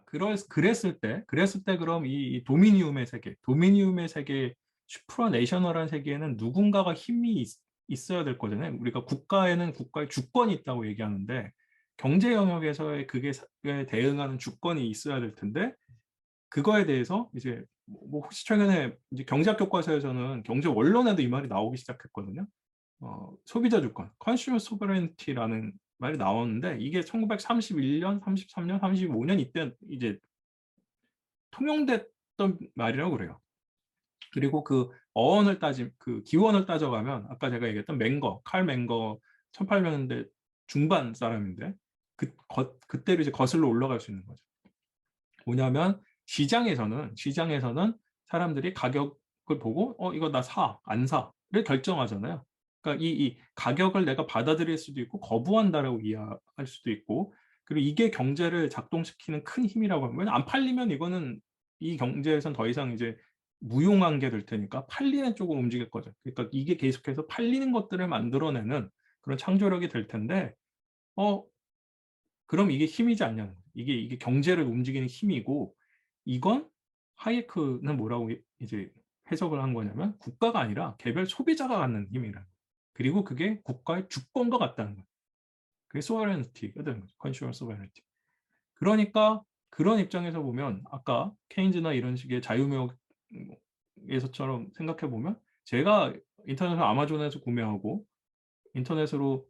그랬을 때 그럼 이 도미니움의 세계, 슈프라내셔널한 세계에는 누군가가 힘이 있어야 될 거잖아요. 우리가 국가에는 국가의 주권이 있다고 얘기하는데 경제 영역에서의 그게 대응하는 주권이 있어야 될 텐데 그거에 대해서 이제 혹시 최근에 이제 경제학 교과서에서는 경제 원론에도 이 말이 나오기 시작했거든요. 소비자 주권, 컨슈머 소버레니티라는 말이 나오는데 이게 1931년, 33년, 35년 이때 이제 통용됐던 말이라고 그래요. 그리고 그 기원을 따져가면 아까 제가 얘기했던 칼 맹거 1800년대 중반 사람인데 그때로 이제 거슬러 올라갈 수 있는 거죠. 뭐냐면 시장에서는 사람들이 가격을 보고 이거 나 사, 안 사를 결정하잖아요. 그러니까 이 가격을 내가 받아들일 수도 있고 거부한다라고 이해할 수도 있고 그리고 이게 경제를 작동시키는 큰 힘이라고 하면 안 팔리면 이거는 이 경제에선 더 이상 이제 무용한 게 될 테니까 팔리는 쪽으로 움직일 거죠. 그러니까 이게 계속해서 팔리는 것들을 만들어내는 그런 창조력이 될 텐데 어 그럼 이게 힘이지 않냐는 거예요. 이게 경제를 움직이는 힘이고 이건 하이에크는 뭐라고 이제 해석을 한 거냐면 국가가 아니라 개별 소비자가 갖는 힘이라. 그리고 그게 국가의 주권과 같다는 거예요. 그게 소버레니티가 되는 거죠. 컨슈머 소버레니티. 그러니까 그런 입장에서 보면 아까 케인즈나 이런 식의 자유무역에서처럼 생각해 보면 제가 인터넷에서 아마존에서 구매하고 인터넷으로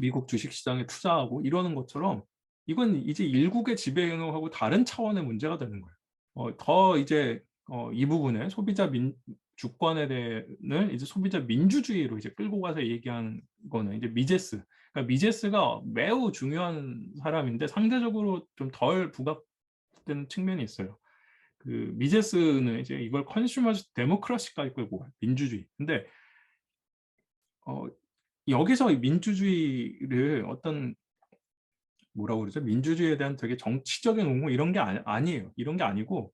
미국 주식시장에 투자하고 이러는 것처럼 이건 이제 일국의 지배영역하고 다른 차원의 문제가 되는 거예요. 더 이제 이 부분에 주권에 대해는 이제 소비자 민주주의로 이제 끌고 가서 얘기한 거는 이제 미제스. 그러니까 미제스가 매우 중요한 사람인데 상대적으로 좀 덜 부각된 측면이 있어요. 그 미제스는 이제 이걸 컨슈머 데모크라시까지 끌고 가요. 민주주의. 근데 어, 여기서 민주주의를 어떤 뭐라고 그러죠? 민주주의에 대한 되게 정치적인 옹호 이런 게 아니에요. 이런 게 아니고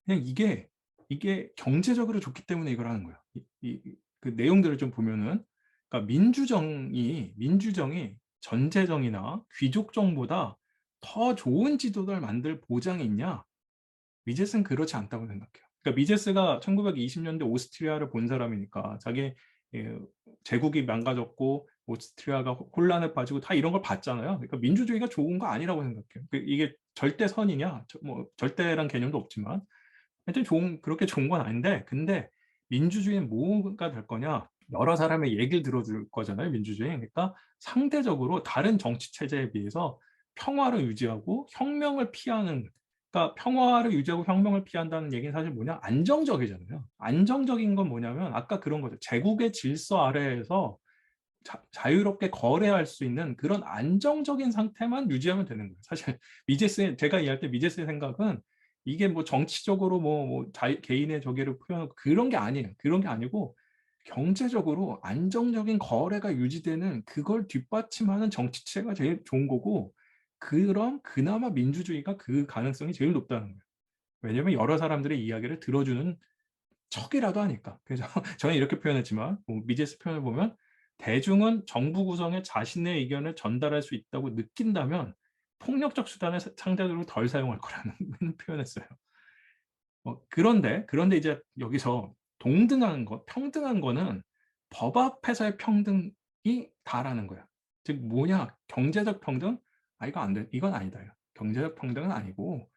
그냥 이게 경제적으로 좋기 때문에 이걸 하는 거예요. 그 내용들을 좀 보면은 그러니까 민주정이 전제정이나 귀족정보다 더 좋은 지도를 만들 보장이 있냐? 미제스는 그렇지 않다고 생각해요. 그러니까 미제스가 1920년대 오스트리아를 본 사람이니까 자기 예, 제국이 망가졌고 오스트리아가 혼란에 빠지고 다 이런 걸 봤잖아요. 그러니까 민주주의가 좋은 거 아니라고 생각해요. 이게 절대선이냐? 뭐 절대란 개념도 없지만 하여튼 그렇게 좋은 건 아닌데 근데 민주주의는 뭐가 될 거냐? 여러 사람의 얘기를 들어줄 거잖아요. 민주주의. 그러니까 상대적으로 다른 정치 체제에 비해서 평화를 유지하고 혁명을 피하는 그러니까 평화를 유지하고 혁명을 피한다는 얘기는 사실 뭐냐? 안정적이잖아요. 안정적인 건 뭐냐면 아까 그런 거죠. 제국의 질서 아래에서 자유롭게 거래할 수 있는 그런 안정적인 상태만 유지하면 되는 거예요. 사실 제가 이해할 때 미제스의 생각은 이게 뭐 정치적으로 개인의 저기를 표현하고 그런 게 아니에요. 그런 게 아니고 경제적으로 안정적인 거래가 유지되는 그걸 뒷받침하는 정치체가 제일 좋은 거고 그럼 그나마 민주주의가 그 가능성이 제일 높다는 거예요. 왜냐하면 여러 사람들의 이야기를 들어주는 척이라도 하니까. 그래서 저는 이렇게 표현했지만 미제스 표현을 보면 대중은 정부 구성에 자신의 의견을 전달할 수 있다고 느낀다면 폭력적 수단을 상대적으로 덜 사용할 거라는 표현했어요. 그런데 이제 여기서 평등한 거는 법 앞에서의 평등이 다라는 거야. 즉 뭐냐? 경제적 평등? 이거 안 돼. 이건 아니다. 경제적 평등은 아니고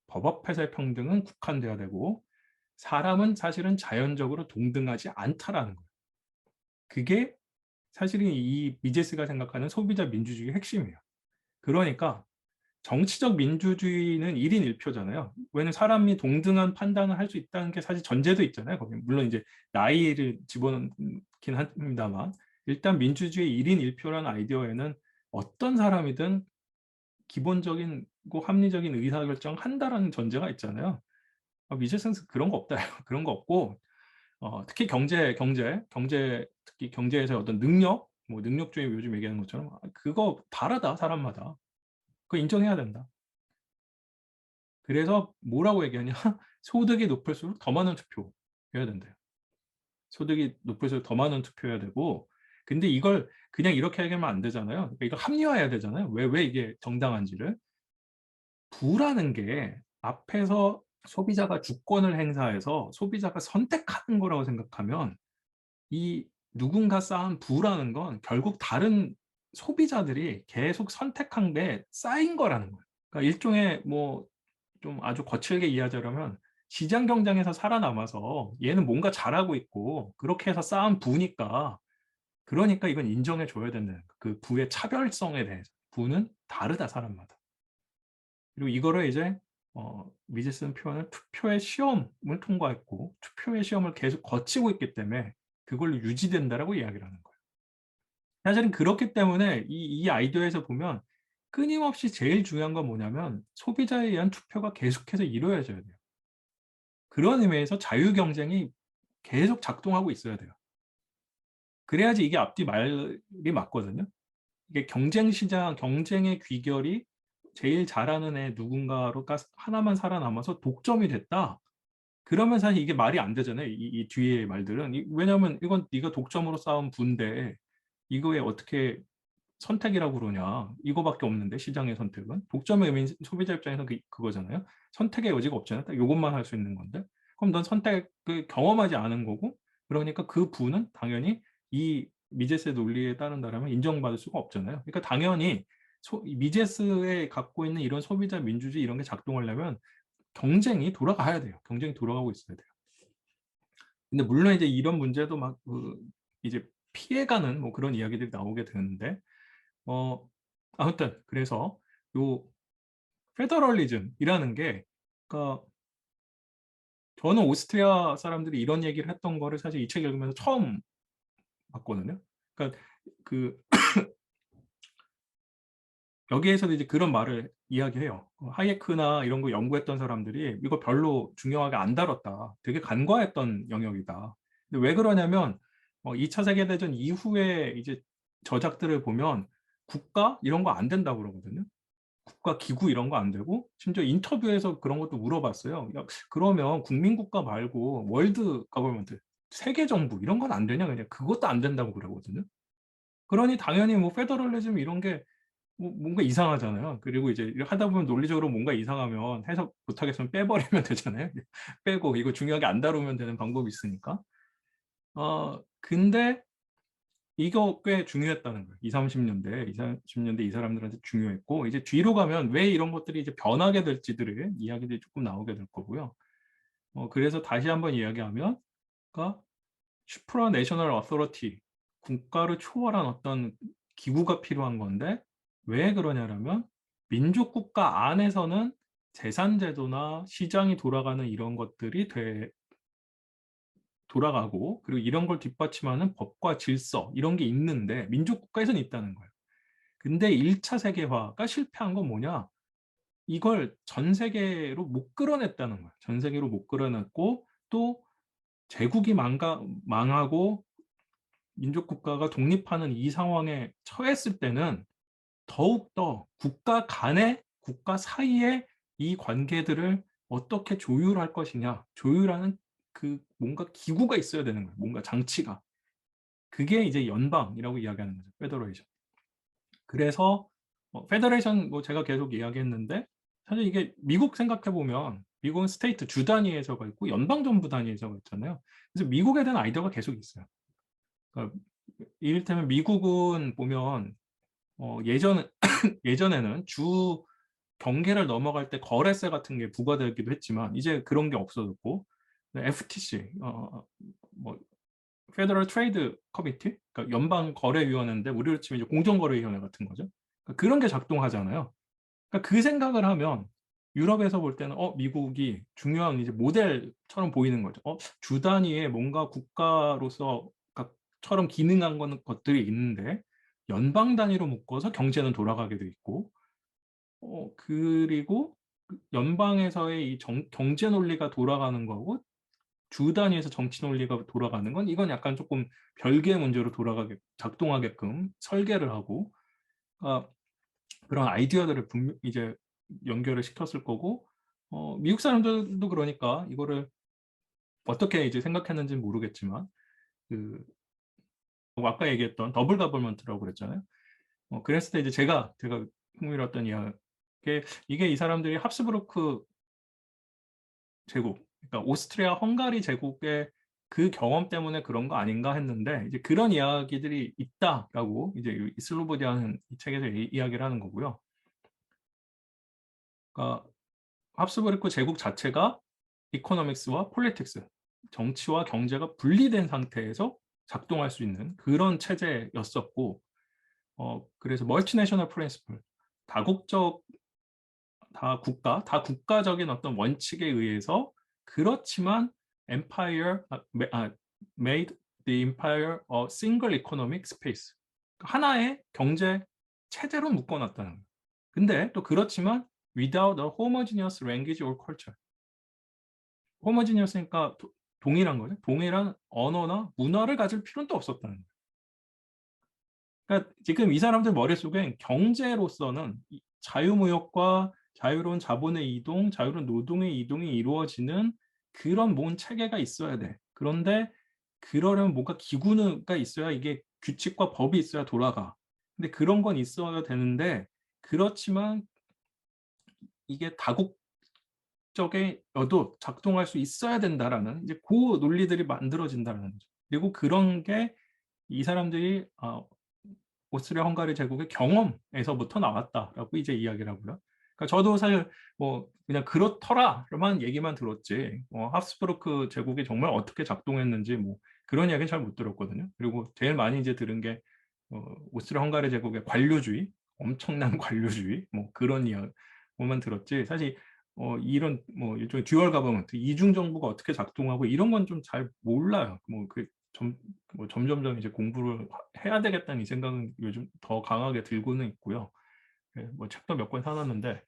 법 앞에서의 평등은 국한돼야 되고 사람은 사실은 자연적으로 동등하지 않다라는 거예요. 그게 사실은 이 미제스가 생각하는 소비자 민주주의의 핵심이에요. 그러니까 정치적 민주주의는 1인 1표잖아요. 왜냐면 사람이 동등한 판단을 할 수 있다는 게 사실 전제도 있잖아요. 거기 물론 이제 나이를 집어넣긴 합니다만 일단 민주주의 1인 1표라는 아이디어에는 어떤 사람이든 기본적인 합리적인 의사결정 한다라는 전제가 있잖아요. 미제스는 그런 거 없다. 그런 거 없고 특히 특히 경제에서 어떤 능력주의 요즘 얘기하는 것처럼 그거 다르다 사람마다. 그거 인정해야 된다. 그래서 뭐라고 얘기하냐? 소득이 높을수록 더 많은 투표해야 된대요. 소득이 높을수록 더 많은 투표해야 되고, 근데 이걸 그냥 이렇게 얘기하면 안 되잖아요. 그러니까 이거 합리화해야 되잖아요. 왜 이게 정당한지를. 부라는 게 앞에서 소비자가 주권을 행사해서 소비자가 선택하는 거라고 생각하면 이 누군가 쌓은 부라는 건 결국 다른 소비자들이 계속 선택한 게 쌓인 거라는 거예요. 그러니까 일종의 뭐 좀 아주 거칠게 이해하자면 시장 경쟁에서 살아남아서 얘는 뭔가 잘하고 있고 그렇게 해서 쌓은 부니까 그러니까 이건 인정해 줘야 된다는 거예요. 그 부의 차별성에 대해서. 부는 다르다 사람마다. 그리고 이거를 이제 미제스는 표현을 투표의 시험을 통과했고 투표의 시험을 계속 거치고 있기 때문에 그걸로 유지된다라고 이야기를 하는 거예요. 사실은 그렇기 때문에 이 아이디어에서 보면 끊임없이 제일 중요한 건 뭐냐면 소비자에 의한 투표가 계속해서 이루어져야 돼요. 그런 의미에서 자유 경쟁이 계속 작동하고 있어야 돼요. 그래야지 이게 앞뒤 말이 맞거든요. 이게 경쟁 시장, 경쟁의 귀결이 제일 잘하는 애 누군가로가 하나만 살아남아서 독점이 됐다. 그러면 사실 이게 말이 안 되잖아요. 이 뒤에 말들은. 왜냐하면 이건 네가 독점으로 쌓은 부인데 이거에 어떻게 선택이라고 그러냐. 이거밖에 없는데 시장의 선택은. 독점의 의미는 소비자 입장에서는 그거잖아요. 선택의 여지가 없잖아요. 딱 이것만 할 수 있는 건데. 그럼 넌 선택을 경험하지 않은 거고 그러니까 그 부는 당연히 이 미제스의 논리에 따른다면 인정받을 수가 없잖아요. 그러니까 당연히 미제스에 갖고 있는 이런 소비자 민주주의 이런 게 작동하려면 경쟁이 돌아가야 돼요. 경쟁이 돌아가고 있어야 돼요. 근데 물론 이제 이런 문제도 막 이제 피해가는 뭐 그런 이야기들이 나오게 되는데 아무튼 그래서 요 페더럴리즘이라는 게 그러니까 저는 오스트리아 사람들이 이런 얘기를 했던 거를 사실 이 책 읽으면서 처음 봤거든요. 그러니까 그 여기에서도 이제 그런 말을 이야기해요. 하이에크나 이런 거 연구했던 사람들이 이거 별로 중요하게 안 다뤘다. 되게 간과했던 영역이다. 근데 왜 그러냐면 2차 세계대전 이후에 이제 저작들을 보면 국가 이런 거 안 된다고 그러거든요. 국가 기구 이런 거 안 되고 심지어 인터뷰에서 그런 것도 물어봤어요. 야, 그러면 국민국가 말고 월드 거버먼트, 세계 정부 이런 건 안 되냐? 그냥 그것도 안 된다고 그러거든요. 그러니 당연히 뭐 페더럴리즘 이런 게 뭔가 이상하잖아요. 그리고 이제 하다 보면 논리적으로 뭔가 이상하면 해석 못하겠으면 빼버리면 되잖아요. 빼고 이거 중요하게 안 다루면 되는 방법이 있으니까. 근데 이거 꽤 중요했다는 거예요. 20, 30년대, 20, 30년대 이 사람들한테 중요했고 이제 뒤로 가면 왜 이런 것들이 이제 변하게 될지들의 이야기들이 조금 나오게 될 거고요. 그래서 다시 한번 이야기하면 그러니까 슈프라 내셔널 어서리티 국가를 초월한 어떤 기구가 필요한 건데 왜 그러냐면 민족 국가 안에서는 재산 제도나 시장이 돌아가는 이런 것들이 돌아가고 그리고 이런 걸 뒷받침하는 법과 질서 이런 게 있는데 민족 국가에서는 있다는 거예요. 근데 1차 세계화가 실패한 건 뭐냐? 이걸 전 세계로 못 끌어냈다는 거예요. 전 세계로 못 끌어냈고 또 제국이 망하고 민족 국가가 독립하는 이 상황에 처했을 때는 더욱더 국가 간에 국가 사이에 이 관계들을 어떻게 조율할 것이냐 조율하는 그 뭔가 기구가 있어야 되는 거예요. 뭔가 장치가. 그게 이제 연방이라고 이야기하는 거죠. 페더레이션. 그래서 페더레이션 뭐 제가 계속 이야기했는데 사실 이게 미국 생각해 보면 미국은 스테이트 주 단위에서가 있고 연방 정부 단위에서가 있잖아요. 그래서 미국에 대한 아이디어가 계속 있어요. 그러니까 이를테면 미국은 보면 예전 예전에는 주 경계를 넘어갈 때 거래세 같은 게 부과되기도 했지만 이제 그런 게 없어졌고 FTC 뭐 페더럴 트레이드 커미티 그러니까 연방 거래위원회인데 우리로 치면 이제 공정거래위원회 같은 거죠. 그러니까 그런 게 작동하잖아요. 그러니까 그 생각을 하면 유럽에서 볼 때는 미국이 중요한 이제 모델처럼 보이는 거죠. 주 단위의 뭔가 국가로서 처럼 기능한 것들이 있는데 연방 단위로 묶어서 경제는 돌아가게 돼 있고 그리고 연방에서의 이 경제 논리가 돌아가는 거고 주 단위에서 정치 논리가 돌아가는 건 이건 약간 조금 별개의 문제로 작동하게끔 설계를 하고 그런 아이디어들을 이제 연결을 시켰을 거고 미국 사람들도 그러니까 이거를 어떻게 이제 생각했는지는 모르겠지만 그 아까 얘기했던 더블 가버먼트라고 그랬잖아요. 그랬을 때 이제 제가 흥미로웠던 이게 이 사람들이 합스부르크 제국, 그러니까 오스트리아 헝가리 제국의 그 경험 때문에 그런 거 아닌가 했는데 이제 그런 이야기들이 있다라고 이제 이 슬로보디아는 이 책에서 이야기를 하는 거고요. 그러니까 합스부르크 제국 자체가 이코노믹스와 폴리틱스, 정치와 경제가 분리된 상태에서 작동할 수 있는 그런 체제였었고, 그래서 멀티내셔널 프린시플, 다국적, 다 국가적인 어떤 원칙에 의해서 그렇지만 empire, made the empire a single economic space. 하나의 경제 체제로 묶어놨다는 거예요. 근데 또 그렇지만 without a homogeneous language or culture. 호모지니어스니까 동일한 거죠. 동일한 언어나 문화를 가질 필요는 또 없었다는 거예요. 그러니까 지금 이 사람들 머릿속엔 경제로서는 자유무역과 자유로운 자본의 이동, 자유로운 노동의 이동이 이루어지는 그런 뭔 체계가 있어야 돼. 그런데 그러려면 뭔가 기구가 있어야 이게 규칙과 법이 있어야 돌아가. 근데 그런 건 있어야 되는데 그렇지만 이게 다국적에여도 작동할 수 있어야 된다라는 이제 그 논리들이 만들어진다는 거죠. 그리고 그런 게 이 사람들이 오스트리아 헝가리 제국의 경험에서부터 나왔다라고 이제 이야기를 하고요. 그러니까 저도 사실 뭐 그냥 그렇더라만 얘기만 들었지 합스부르크 제국이 정말 어떻게 작동했는지 뭐 그런 이야기는 잘 못 들었거든요. 그리고 제일 많이 이제 들은 게 오스트리아 헝가리 제국의 관료주의, 엄청난 관료주의 뭐 그런 이야기만 들었지. 사실 이런 뭐 일종의 듀얼 가버먼트, 이중 정부가 어떻게 작동하고 이런 건 좀 잘 몰라요. 점점점 이제 공부를 해야 되겠다는 이 생각은 요즘 더 강하게 들고는 있고요. 네, 뭐 책도 몇 권 사놨는데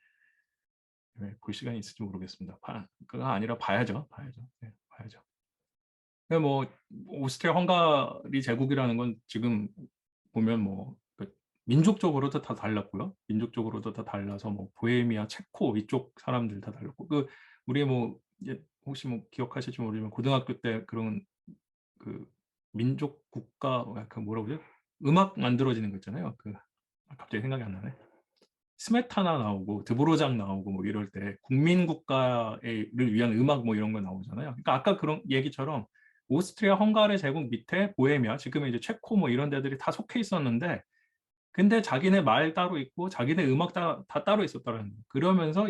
네, 볼 시간이 있을지 모르겠습니다. 그거 아니라 봐야죠. 봐야죠. 네, 봐야죠. 뭐 오스트리아 헝가리 제국이라는 건 지금 보면 그 민족적으로도 다 달랐고요. 민족적으로도 다 달라서 뭐 보헤미아, 체코 이쪽 사람들 다 달랐고 우리 뭐 이제 혹시 뭐 기억하실지 모르지만 고등학교 때 그런 그 민족 국가 약간 뭐라고 그러죠? 음악 만들어지는 거 있잖아요. 갑자기 생각이 안 나네. 스메타나 나오고 드보로작 나오고 뭐 이럴 때 국민국가를 위한 음악 뭐 이런 거 나오잖아요. 그러니까 아까 그런 얘기처럼 오스트리아 헝가리 제국 밑에 보헤미아 지금 이제 체코 뭐 이런 데들이 다 속해 있었는데 근데 자기네 말 따로 있고 자기네 음악 다 따로 있었다는 거예요. 그러면서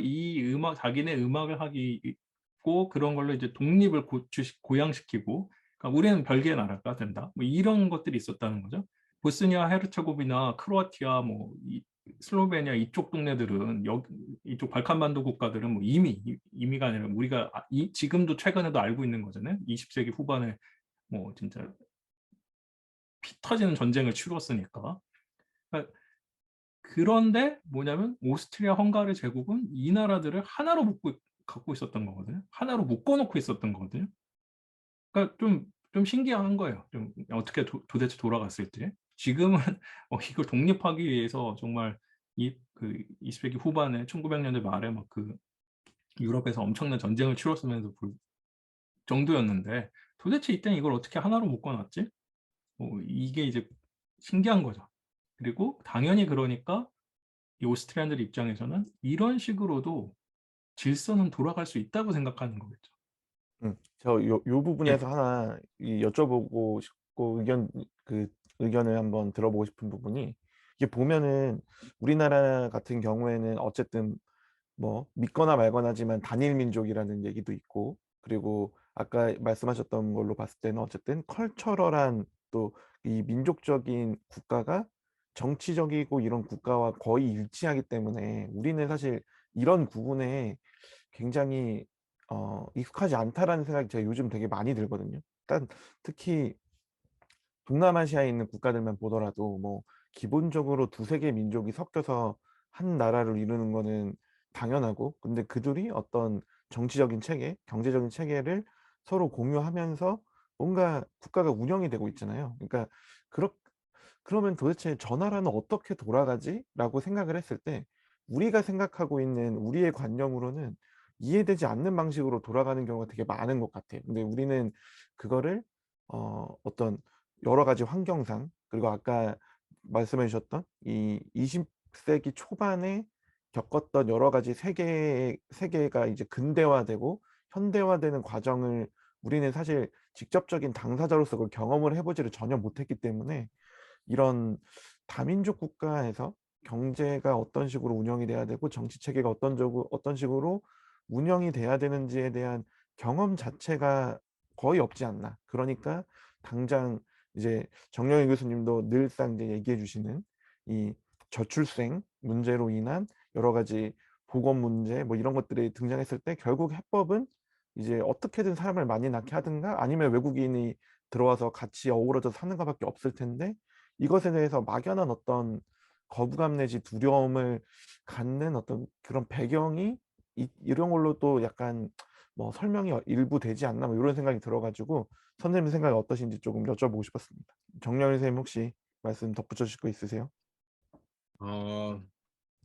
자기네 음악을 하기고 그런 걸로 이제 독립을 고양시키고 그러니까 우리는 별개의 나라가 된다. 뭐 이런 것들이 있었다는 거죠. 보스니아 헤르체고비나 크로아티아 슬로베니아 이쪽 동네들은 이쪽 발칸반도 국가들은 뭐 이미가 아니라 우리가 지금도 최근에도 알고 있는 거잖아요. 20세기 후반에 뭐 진짜 피 터지는 전쟁을 치루었으니까. 그러니까 그런데 뭐냐면 오스트리아 헝가리 제국은 이 나라들을 하나로 갖고 있었던 거거든요. 하나로 묶어놓고 있었던 거거든요. 그러니까 좀 신기한 거예요. 좀 어떻게 도대체 돌아갔을 때. 지금은 이걸 독립하기 위해서 정말 20세기 후반에 1900년대 말에 막 유럽에서 엄청난 전쟁을 치렀으면서 볼 정도였는데 도대체 이때는 이걸 어떻게 하나로 묶어놨지? 이게 이제 신기한 거죠. 그리고 당연히 그러니까 이 오스트리안들 입장에서는 이런 식으로도 질서는 돌아갈 수 있다고 생각하는 거겠죠. 요 예. 부분에서 하나 여쭤보고 싶고 의견을 한번 들어보고 싶은 부분이 이게 보면은 우리나라 같은 경우에는 어쨌든 뭐 믿거나 말거나지만 단일 민족이라는 얘기도 있고 그리고 아까 말씀하셨던 걸로 봤을 때는 어쨌든 컬처럴한 또 이 민족적인 국가가 정치적이고 이런 국가와 거의 일치하기 때문에 우리는 사실 이런 구분에 굉장히 익숙하지 않다라는 생각이 제가 요즘 되게 많이 들거든요. 그러니까 특히 동남아시아에 있는 국가들만 보더라도 뭐 기본적으로 두세 개 민족이 섞여서 한 나라를 이루는 거는 당연하고 근데 그들이 어떤 정치적인 체계, 경제적인 체계를 서로 공유하면서 뭔가 국가가 운영이 되고 있잖아요. 그러니까 그렇 그러면 도대체 '저 나라는 어떻게 돌아가지?'라고 생각을 했을 때 우리가 생각하고 있는 우리의 관념으로는 이해되지 않는 방식으로 돌아가는 경우가 되게 많은 것 같아요. 근데 우리는 그거를 어떤 여러 가지 환경상 그리고 아까 말씀해 주셨던 이 20 세기 초반에 겪었던 여러 가지 세계가 이제 근대화되고 현대화되는 과정을 우리는 사실 직접적인 당사자로서 그걸 경험을 해 보지를 전혀 못했기 때문에 이런 다민족 국가에서 경제가 어떤 식으로 운영이 돼야 되고 정치 체계가 어떤 식으로 운영이 돼야 되는지에 대한 경험 자체가 거의 없지 않나. 그러니까 당장 이제 정영희 교수님도 늘상 이제 얘기해 주시는 이 저출생 문제로 인한 여러 가지 보건 문제 뭐 이런 것들이 등장했을 때 결국 해법은 이제 어떻게든 사람을 많이 낳게 하든가 아니면 외국인이 들어와서 같이 어우러져서 사는 가 밖에 없을 텐데 이것에 대해서 막연한 어떤 거부감 내지 두려움을 갖는 어떤 그런 배경이 이런 걸로 또 약간 뭐 설명이 일부 되지 않나 뭐 요런 생각이 들어 가지고 선생님 생각이 어떠신지 조금 여쭤보고 싶었습니다. 정렬 선생님 혹시 말씀 덧붙여 주실 거 있으세요? 어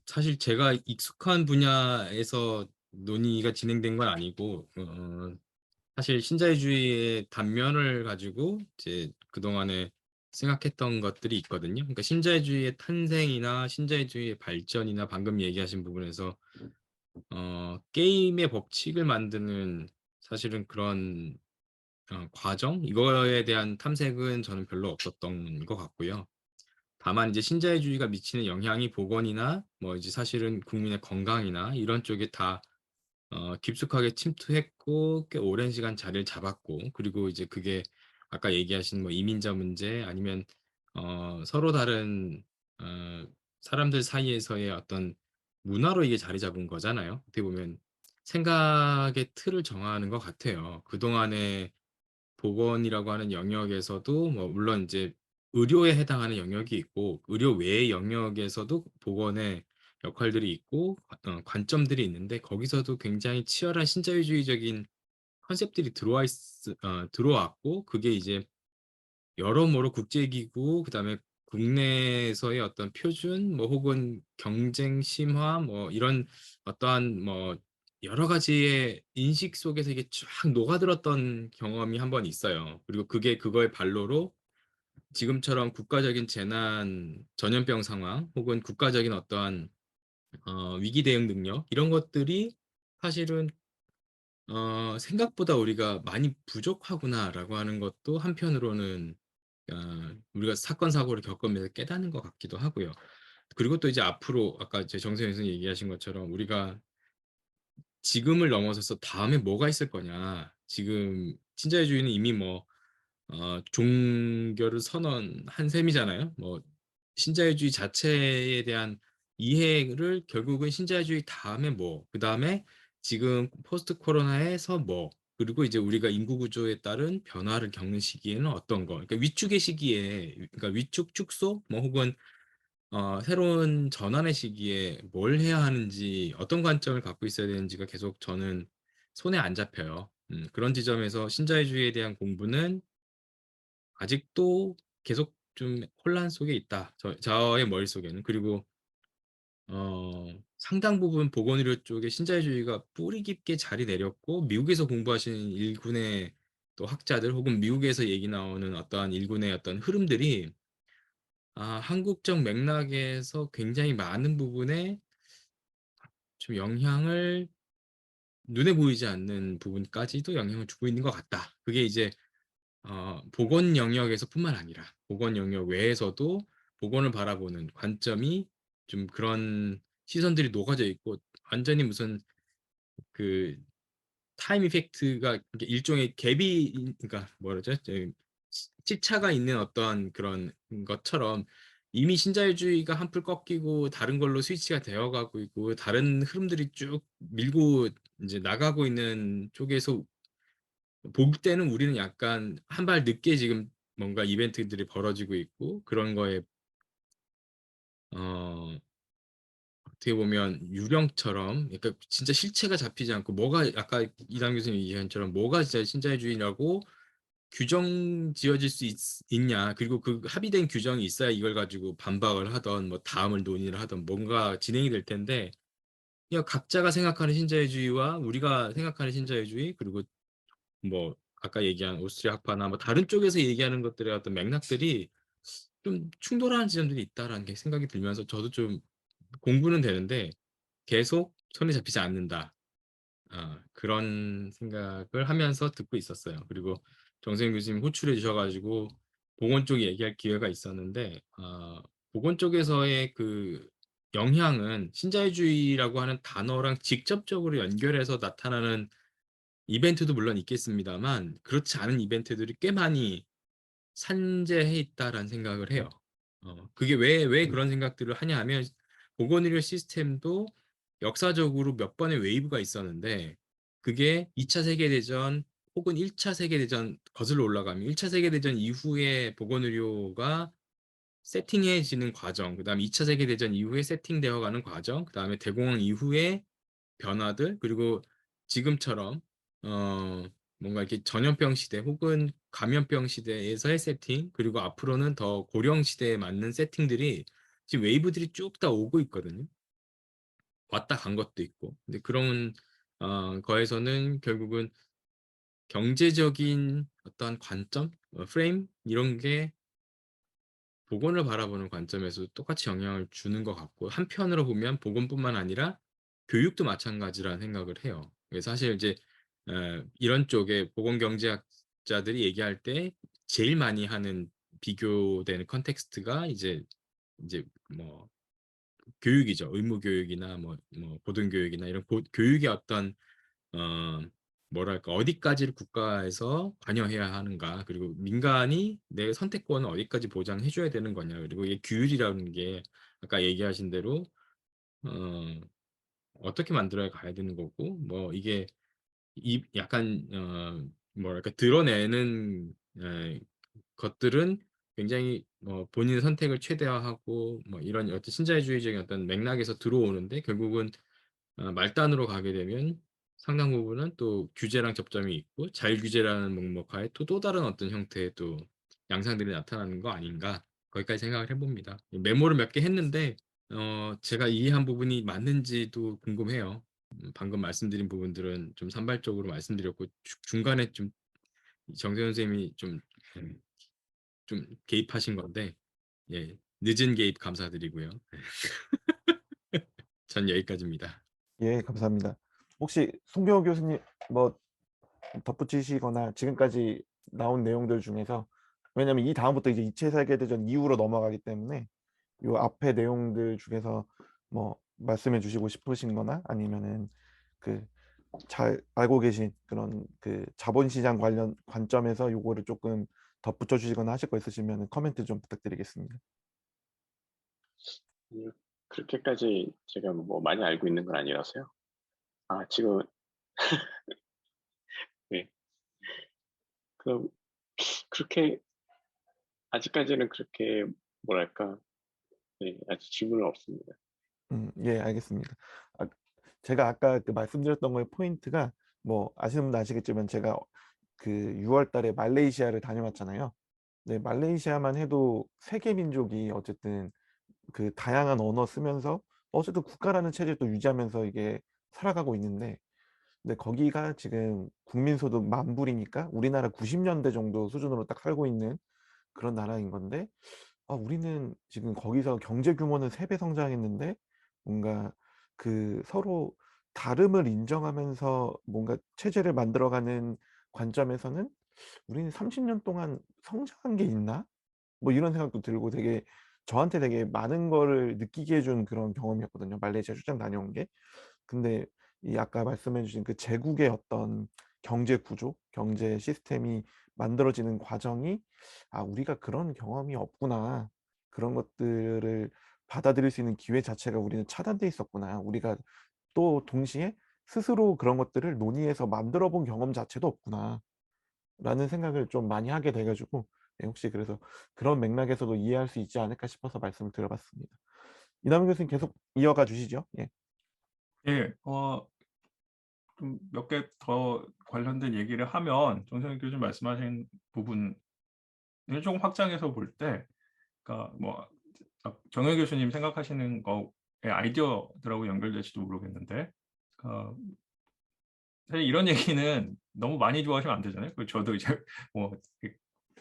사실 제가 익숙한 분야에서 논의가 진행된 건 아니고 사실 신자유주의의 단면을 가지고 이제 그동안에 생각했던 것들이 있거든요. 그러니까 신자유주의의 탄생이나 신자유주의의 발전이나 방금 얘기하신 부분에서 게임의 법칙을 만드는 사실은 그런 과정 이거에 대한 탐색은 저는 별로 없었던 것 같고요. 다만 이제 신자유주의가 미치는 영향이 보건이나 뭐 이제 사실은 국민의 건강이나 이런 쪽에 다 깊숙하게 침투했고 꽤 오랜 시간 자리를 잡았고 그리고 이제 그게 아까 얘기하신 뭐 이민자 문제 아니면 서로 다른 어 사람들 사이에서의 어떤 문화로 이게 자리 잡은 거잖아요. 어떻게 보면 생각의 틀을 정하는 것 같아요. 그동안에 보건이라고 하는 영역에서도 뭐 물론 인제 의료에 해당하는 영역이 있고 의료 외의 영역에서도 보건의 역할들이 있고 관점들이 있는데 거기서도 굉장히 치열한 신자유주의적인 컨셉들이 들어왔고 그게 이제 여러모로 국제기구 그다음에 국내에서의 어떤 표준 뭐 혹은 경쟁 심화 뭐 이런 어떠한 뭐 여러 가지의 인식 속에서 이게 쫙 녹아들었던 경험이 한 번 있어요. 그리고 그게 그거의 발로로 지금처럼 국가적인 재난 전염병 상황 혹은 국가적인 어떠한 위기 대응 능력 이런 것들이 사실은 '생각보다 우리가 많이 부족하구나.'라고 하는 것도 한편으로는 우리가 사건 사고를 겪으면서 깨닫는 것 같기도 하고요. 그리고 또 이제 앞으로 아까 이제 정세현 선생님이 얘기하신 것처럼 우리가 지금을 넘어서서 다음에 뭐가 있을 거냐. 지금 신자유주의는 이미 뭐 종교를 선언한 셈이잖아요. 뭐 신자유주의 자체에 대한 이해를 결국은 신자유주의 다음에 뭐 그다음에 지금 포스트 코로나에서 뭐 그리고 이제 우리가 인구 구조에 따른 변화를 겪는 시기에는 어떤 거 그러니까 위축의 시기에 그러니까 위축 축소 뭐 혹은 새로운 전환의 시기에 뭘 해야 하는지 어떤 관점을 갖고 있어야 되는지가 계속 저는 손에 안 잡혀요. 그런 지점에서 신자유주의에 대한 공부는 아직도 계속 좀 혼란 속에 있다. 저의 머릿속에는. 그리고 상당 부분 보건의료 쪽에 신자유주의가 뿌리 깊게 자리 내렸고 미국에서 공부하시는 일군의 또 학자들 혹은 미국에서 얘기 나오는 어떠한 일군의 어떤 흐름들이 한국적 맥락에서 굉장히 많은 부분에 좀 영향을 눈에 보이지 않는 부분까지도 영향을 주고 있는 것 같다. 그게 이제 보건 영역에서뿐만 아니라 보건 영역 외에서도 보건을 바라보는 관점이 좀 그런 시선들이 녹아져 있고 완전히 무슨 그 타임 이펙트가 이게 일종의 갭이 그러니까 뭐라 그러죠? 시차가 있는 어떠한 그런 것처럼 이미 신자유주의가 한풀 꺾이고 다른 걸로 스위치가 되어 가고 있고 다른 흐름들이 쭉 밀고 인제 나가고 있는 쪽에서 볼 때는 우리는 약간 한 발 늦게 지금 뭔가 이벤트들이 벌어지고 있고 그런 거에 어 어떻게 보면 유령처럼 그러니까 진짜 실체가 잡히지 않고 뭐가 아까 이담 교수님 얘기한 처럼 뭐가 진짜 신자유주의라고 규정 지어질 수 있냐. 그리고 그 합의된 규정이 있어야 이걸 가지고 반박을 하든 뭐 다음을 논의를 하든 뭔가 진행이 될 텐데 그냥 각자가 생각하는 신자유주의와 우리가 생각하는 신자유주의 그리고 뭐 아까 얘기한 오스트리아 학파나 뭐 다른 쪽에서 얘기하는 것들의 어떤 맥락들이 좀 충돌하는 지점들이 있다라는 게 생각이 들면서 저도 좀 공부는 되는데 계속 손에 잡히지 않는다. 그런 생각을 하면서 듣고 있었어요. 그리고 정세윤 교수님 호출해 주셔가지고 보건 쪽 얘기할 기회가 있었는데 보건 쪽에서의 그 영향은 신자유주의라고 하는 단어랑 직접적으로 연결해서 나타나는 이벤트도 물론 있겠습니다만 그렇지 않은 이벤트들이 꽤 많이 산재해 있다라는 생각을 해요. 그게 왜 그런 생각들을 하냐 하면 보건의료 시스템도 역사적으로 몇 번의 웨이브가 있었는데 그게 2차 세계대전 혹은 1차 세계대전 거슬러 올라가면 1차 세계대전 이후에 보건의료가 세팅해지는 과정, 그 다음에 2차 세계대전 이후에 세팅되어 가는 과정, 그 다음에 대공황 이후에 변화들, 그리고 지금처럼 뭔가 이렇게 전염병 시대 혹은 감염병 시대에서의 세팅, 그리고 앞으로는 더 고령 시대에 맞는 세팅들이 지금 웨이브들이 쭉 다 오고 있거든요. 왔다 간 것도 있고. 근데 그런 거에서는 결국은 경제적인 어떤 관점, 프레임 이런 게 보건을 바라보는 관점에서 똑같이 영향을 주는 것 같고 한편으로 보면 보건뿐만 아니라 교육도 마찬가지라는 생각을 해요. 사실 이제 이런 쪽에 보건경제학자들이 얘기할 때 제일 많이 하는 비교되는 컨텍스트가 이제 뭐 교육이죠. 의무 교육이나 뭐 고등교육이나 이런 교육의 어떤 어 뭐랄까 어디까지를 국가에서 관여해야 하는가 그리고 민간이 내 선택권을 어디까지 보장해 줘야 되는 거냐 그리고 이 규율이라는 게 아까 얘기하신 대로 어 어떻게 만들어야 가야 되는 거고 뭐 이게 이 약간 뭐랄까 드러내는 것들은 굉장히 본인의 선택을 최대화하고 뭐 이런 어떤 신자유주의적인 어떤 맥락에서 들어오는데 결국은 말단으로 가게 되면 상당 부분은 또 규제랑 접점이 있고 자율규제라는 목록하에 또 다른 어떤 형태의 또 양상들이 나타나는 거 아닌가 거기까지 생각을 해봅니다. 메모를 몇 개 했는데 제가 이해한 부분이 맞는지도 궁금해요. 방금 말씀드린 부분들은 좀 산발적으로 말씀드렸고 중간에 좀 정세현 선생님이 음, 좀 개입하신 건데 예, 늦은 개입 감사드리고요. 전 여기까지입니다. 예, 감사합니다. 혹시 송병호 교수님 뭐 덧붙이시거나 지금까지 나온 내용들 중에서 왜냐면 이 다음부터 이제 2차 세계대전 이후로 넘어가기 때문에 요 앞에 내용들 중에서 뭐 말씀해 주시고 싶으신 거나 아니면은 그 잘 알고 계신 그런 그 자본시장 관련 관점에서 요거를 조금 덧붙여 주시거나 하실 거 있으시면 코멘트 좀 부탁드리겠습니다. 그렇게까지 제가 뭐 많이 알고 있는 건 아니라서요. 지금 네. 그럼 그렇게 아직까지는 그렇게 뭐랄까 네, 아직 질문은 없습니다. 예, 알겠습니다. 제가 아까 그 말씀드렸던 거의 포인트가 뭐 아시는 분도 아시겠지만 제가 그 6월 달에 말레이시아를 다녀왔잖아요. 네, 말레이시아만 해도 세계 민족이 어쨌든 그 다양한 언어 쓰면서 어쨌든 국가라는 체제를 또 유지하면서 이게 살아가고 있는데 근데 거기가 지금 국민소득 만불이니까 우리나라 90년대 정도 수준으로 딱 살고 있는 그런 나라인 건데 우리는 지금 거기서 경제 규모는 3배 성장했는데 뭔가 그 서로 다름을 인정하면서 뭔가 체제를 만들어가는 관점에서는 우리는 30년 동안 성장한 게 있나? 뭐 이런 생각도 들고 되게 저한테 되게 많은 거를 느끼게 해준 그런 경험이었거든요. 말레이시아 출장 다녀온 게. 근데 이 아까 말씀해 주신 그 제국의 어떤 경제 구조, 경제 시스템이 만들어지는 과정이 우리가 그런 경험이 없구나. 그런 것들을 받아들일 수 있는 기회 자체가 우리는 차단돼 있었구나. 우리가 또 동시에 스스로 그런 것들을 논의해서 만들어 본 경험 자체도 없구나. 라는 생각을 좀 많이 하게 돼 가지고 혹시 그래서 그런 맥락에서도 이해할 수 있지 않을까 싶어서 말씀을 드려봤습니다. 이남은 교수님 계속 이어가 주시죠. 예. 예, 좀 몇 개 더 관련된 얘기를 하면 정세현 교수님 말씀하신 부분을 조금 확장해서 볼 때, 그러니까 뭐 정현 교수님 생각하시는 거의 아이디어들하고 연결될지도 모르겠는데, 어, 사실 이런 얘기는 너무 많이 좋아하시면 안 되잖아요. 그리고 저도 이제 뭐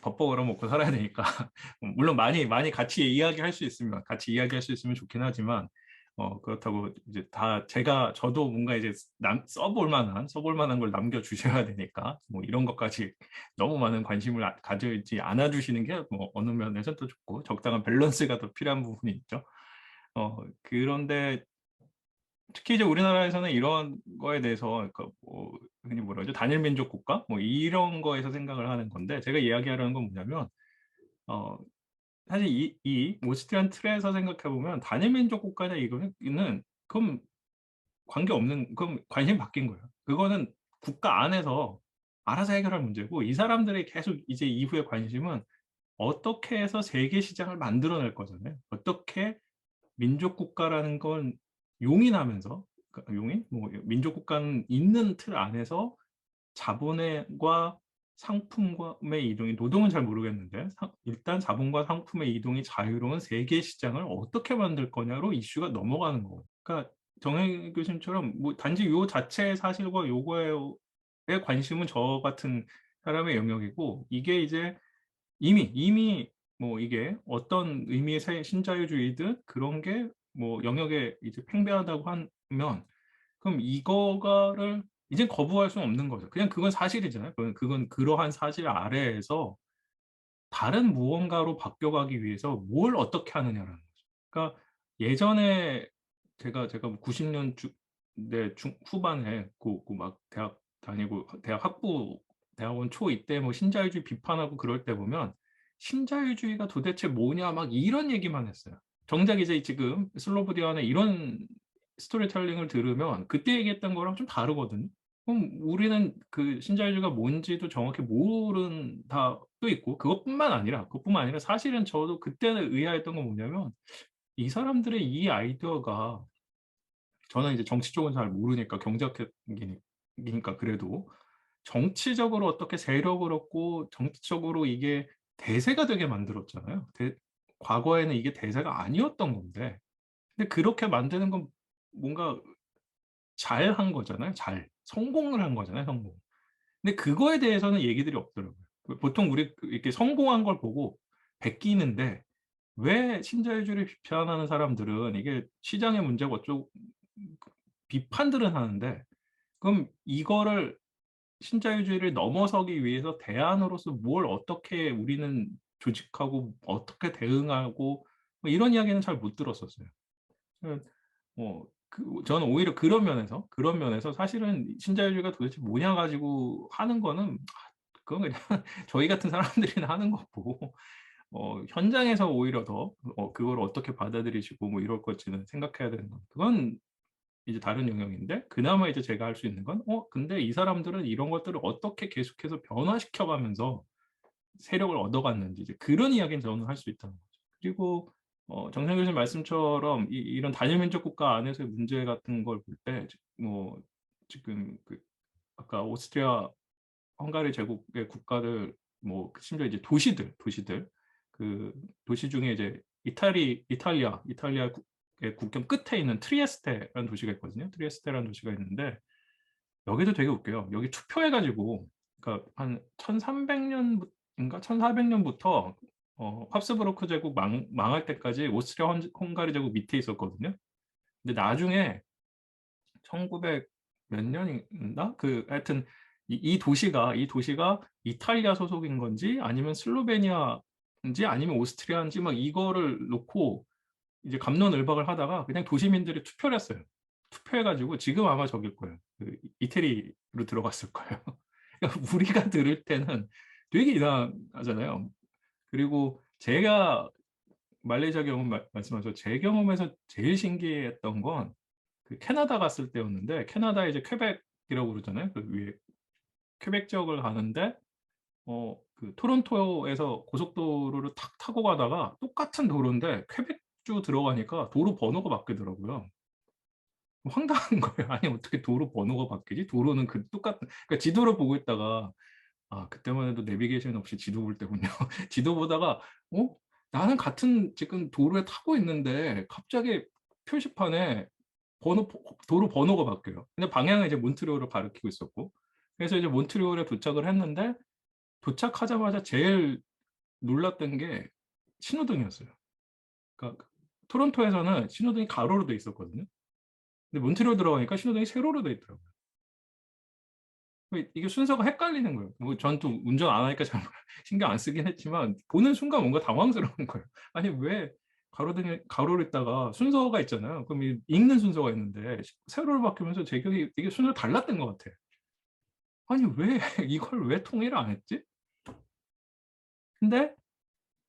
밥벌어 먹고 살아야 되니까 물론 많이 같이 이야기할 수 있으면 좋긴 하지만 그렇다고 이제 다 저도 뭔가 이제 써볼 만한 걸 남겨주셔야 되니까 뭐 이런 것까지 너무 많은 관심을 가지지 않아 주시는 게 뭐 어느 면에서 또 좋고 적당한 밸런스가 더 필요한 부분이 있죠. 그런데 특히 이제 우리나라에서는 이런 거에 대해서 뭐 흔히 뭐라 그러죠? 단일 민족 국가 뭐 이런 거에서 생각을 하는 건데 제가 이야기하려는 건 뭐냐면 어, 사실 이 오스트리안 틀에서 생각해 보면 단일 민족 국가냐 이거는 그럼 그럼 관심 바뀐 거예요. 그거는 국가 안에서 알아서 해결할 문제고 이 사람들이 계속 이제 이후에 관심은 어떻게 해서 세계 시장을 만들어낼 거잖아요. 어떻게 민족 국가라는 건 용인하면서 용인 뭐 민족 국가는 있는 틀 안에서 자본과 상품의 이동이 노동은 잘 모르겠는데 일단 자본과 상품의 이동이 자유로운 세계 시장을 어떻게 만들 거냐로 이슈가 넘어가는 거예요. 그러니까 정혜 교수님처럼 뭐 단지 요 자체의 사실과 요거에 관심은 저 같은 사람의 영역이고 이게 이제 이미 뭐 이게 어떤 의미의 신자유주의든 그런 게 뭐 영역에 이제 팽배하다고 하면 그럼 이거를 이제 거부할 수는 없는 거죠. 그냥 그건 사실이잖아요. 그건 그러한 사실 아래에서 다른 무언가로 바뀌어가기 위해서 뭘 어떻게 하느냐라는 거죠. 그러니까 예전에 제가 90년대 후반에 막 대학 다니고 대학원 초 이때 뭐 신자유주의 비판하고 그럴 때 보면 신자유주의가 도대체 뭐냐 막 이런 얘기만 했어요. 정작 이제 지금 슬로보디안의 이런 스토리텔링을 들으면 그때 얘기했던 거랑 좀 다르거든요. 그럼 우리는 그 신자유주의가 뭔지도 정확히 모른다 또 있고 그것뿐만 아니라 사실은 저도 그때는 의아했던 건 뭐냐면 이 사람들의 이 아이디어가 저는 이제 정치 쪽은 잘 모르니까 경제학이니까 그래도 정치적으로 어떻게 세력을 얻고 정치적으로 이게 대세가 되게 만들었잖아요. 과거에는 이게 대세가 아니었던 건데 근데 그렇게 만드는 건 뭔가 잘한 거잖아요. 성공을 한 거잖아요. 성공. 근데 그거에 대해서는 얘기들이 없더라고요. 보통 우리 이렇게 성공한 걸 보고 베끼는데 왜 신자유주의를 비판하는 사람들은 이게 시장의 문제가 어쩌고 비판들은 하는데 그럼 이거를 신자유주의를 넘어서기 위해서 대안으로서 뭘 어떻게 우리는 조직하고 어떻게 대응하고 뭐 이런 이야기는 잘 못 들었었어요. 저는 오히려 그런 면에서 사실은 신자유주의가 도대체 뭐냐 가지고 하는 거는 그건 그냥 저희 같은 사람들이나 하는 거고 현장에서 오히려 더 그걸 어떻게 받아들이시고 뭐 이럴 것지는 생각해야 되는 건 그건 이제 다른 영역인데 그나마 이제 제가 할 수 있는 건 근데 이 사람들은 이런 것들을 어떻게 계속해서 변화시켜가면서 세력을 얻어갔는지 이제 그런 이야기는 저는 할 수 있다는 거죠. 그리고 정상 교수님 말씀처럼 이런 단일민족 국가 안에서의 문제 같은 걸 볼 때 뭐 지금 아까 오스트리아 헝가리 제국의 국가들 뭐 심지어 이제 도시들 그 도시 중에 이제 이탈리아의 국경 끝에 있는 트리에스테라는 도시가 있거든요. 트리에스테라는 도시가 있는데 여기도 되게 웃겨요. 여기 투표해가지고 그러니까 한 1300년인가 1400년부터 합스부르크 제국 망할 때까지 오스트리아 헝가리 제국 밑에 있었거든요. 근데 나중에 1900 몇 년인가? 하여튼 이 도시가 이탈리아 소속인 건지 아니면 슬로베니아인지 아니면 오스트리아인지 막 이거를 놓고 이제 갑론을박을 하다가 그냥 도시민들이 투표를 했어요. 투표해가지고 지금 아마 저길 거예요. 이태리로 들어갔을 거예요. 그러니까 우리가 들을 때는 되게 이상하잖아요. 그리고 제가 말레이시아 경험 말씀하셔서 제 경험에서 제일 신기했던 건 캐나다 갔을 때였는데 캐나다에 이제 퀘벡이라고 그러잖아요. 그 위에 퀘벡 지역을 가는데 토론토에서 고속도로를 탁 타고 가다가 똑같은 도로인데 퀘벡주 들어가니까 도로 번호가 바뀌더라고요. 황당한 거예요. 아니 어떻게 도로 번호가 바뀌지? 도로는 그러니까 지도를 보고 있다가 그때만 해도 내비게이션 없이 지도 볼 때군요. 지도 보다가 나는 같은 지금 도로에 타고 있는데 갑자기 표시판에 도로 번호가 바뀌어요. 근데 방향은 이제 몬트리올을 가리키고 있었고 그래서 이제 몬트리올에 도착을 했는데 도착하자마자 제일 놀랐던 게 신호등이었어요. 그러니까 토론토에서는 신호등이 가로로 돼 있었거든요. 근데 몬트리올 들어가니까 신호등이 세로로 돼 있더라고요. 이게 순서가 헷갈리는 거예요. 뭐 전 또 운전 안 하니까 잘 신경 안 쓰긴 했지만 보는 순간 뭔가 당황스러운 거예요. 아니 왜 가로등에 가로로 있다가 순서가 있잖아요. 그럼 읽는 순서가 있는데 세로로 바뀌면서 제 기억에 이게 순서가 달랐던 것 같아. 아니 왜 이걸 왜 통일을 안 했지? 근데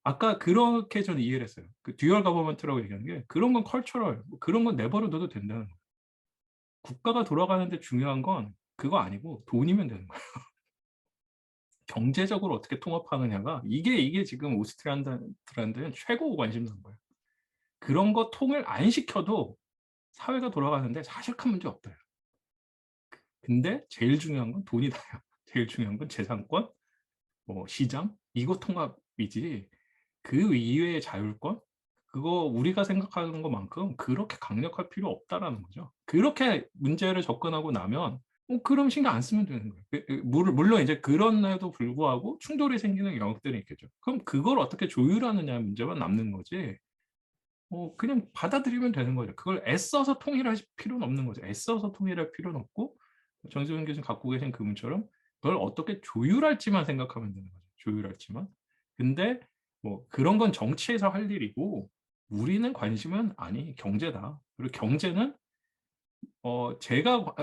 아까 그렇게 저는 이해를 했어요. 그 듀얼 가버먼트라고 얘기하는 게 그런 건 컬처럴, 그런 건 내버려 둬도 된다는 거예요. 국가가 돌아가는데 중요한 건 그거 아니고 돈이면 되는 거예요. 경제적으로 어떻게 통합하느냐가 이게 지금 오스트리아한테는 최고 관심사인 거예요. 그런 거 통일 안 시켜도 사회가 돌아가는데 사실 큰 문제 없다. 근데 제일 중요한 건 돈이다. 제일 중요한 건 재산권, 뭐 시장 이거 통합이지 그 이외의 자율권 그거 우리가 생각하는 것만큼 그렇게 강력할 필요 없다라는 거죠. 그렇게 문제를 접근하고 나면 그럼 신경 안 쓰면 되는 거예요. 물론 이제 그런에도 불구하고 충돌이 생기는 영역들이 있겠죠. 그럼 그걸 어떻게 조율하느냐 문제만 남는 거지. 그냥 받아들이면 되는 거죠. 그걸 애써서 통일할 필요는 없는 거죠. 애써서 통일할 필요는 없고 정세훈 교수님 갖고 계신 그분처럼 그걸 어떻게 조율할지만 생각하면 되는 거죠. 조율할지만. 근데 뭐 그런 건 정치에서 할 일이고 우리는 관심은 아니 경제다. 그리고 경제는 제가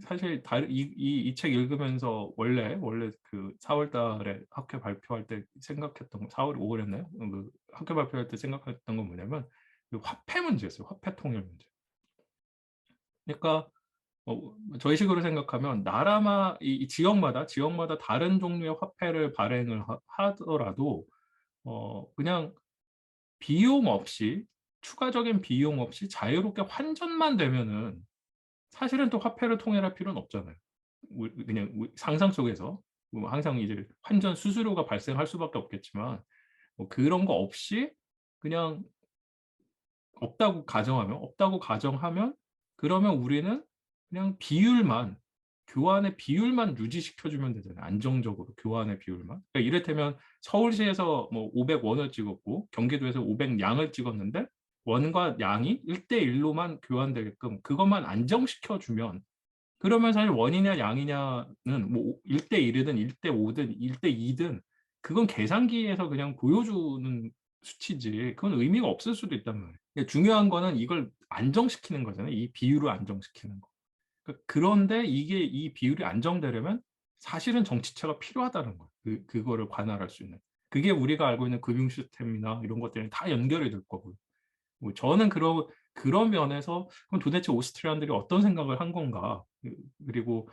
사실 이 책 읽으면서 원래 그 4월 달에 학회 발표할 때 생각했던 거 4월 5월이었나요? 그 학회 발표할 때 생각했던 건 뭐냐면 그 화폐 문제였어요. 화폐 통일 문제. 그러니까 저희 식으로 생각하면 나라마 이 지역마다 다른 종류의 화폐를 발행을 하더라도 그냥 비용 없이 추가적인 비용 없이 자유롭게 환전만 되면은 사실은 또 화폐를 통일할 필요는 없잖아요. 그냥 상상 속에서 뭐 항상 이제 환전 수수료가 발생할 수밖에 없겠지만 뭐 그런 거 없이 그냥 없다고 가정하면 그러면 우리는 그냥 교환의 비율만 유지시켜주면 되잖아요. 안정적으로 교환의 비율만. 그러니까 이를테면 서울시에서 뭐 500원을 찍었고 경기도에서 500양을 찍었는데 원과 양이 1대1로만 교환되게끔 그것만 안정시켜주면 그러면 사실 원이냐 양이냐는 뭐 1대1이든 1대5든 1대2든 그건 계산기에서 그냥 보여주는 수치지 그건 의미가 없을 수도 있단 말이에요. 그러니까 중요한 거는 이걸 안정시키는 거잖아요. 이 비율을 안정시키는 거. 그런데 이 비율이 안정되려면 사실은 정치체가 필요하다는 거예요. 그거를 관할할 수 있는. 그게 우리가 알고 있는 금융 시스템이나 이런 것들이 다 연결이 될 거고요. 뭐 저는 그런 면에서 그럼 도대체 오스트리아인들이 어떤 생각을 한 건가? 그리고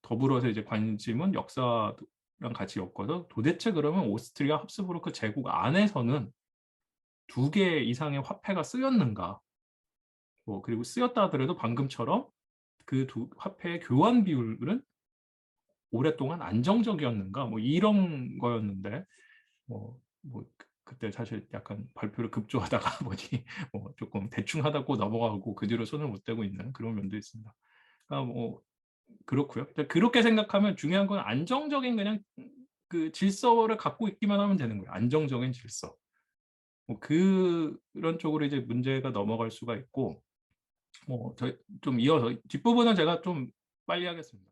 더불어서 이제 관심은 역사랑 같이 엮어서 도대체 그러면 오스트리아 합스부르크 제국 안에서는 2개 이상의 화폐가 쓰였는가? 그리고 쓰였다 하더라도 방금처럼 그 두 화폐의 교환 비율은 오랫동안 안정적이었는가? 뭐 이런 거였는데 그때 사실 약간 발표를 급조하다가 보니 조금 대충 하다고 넘어가고 그 뒤로 손을 못 대고 있는 그런 면도 있습니다. 그러니까 그렇고요. 그렇게 생각하면 중요한 건 안정적인 그냥 그 질서를 갖고 있기만 하면 되는 거예요. 안정적인 질서. 그런 쪽으로 이제 문제가 넘어갈 수가 있고 좀 이어서 뒷부분은 제가 좀 빨리 하겠습니다.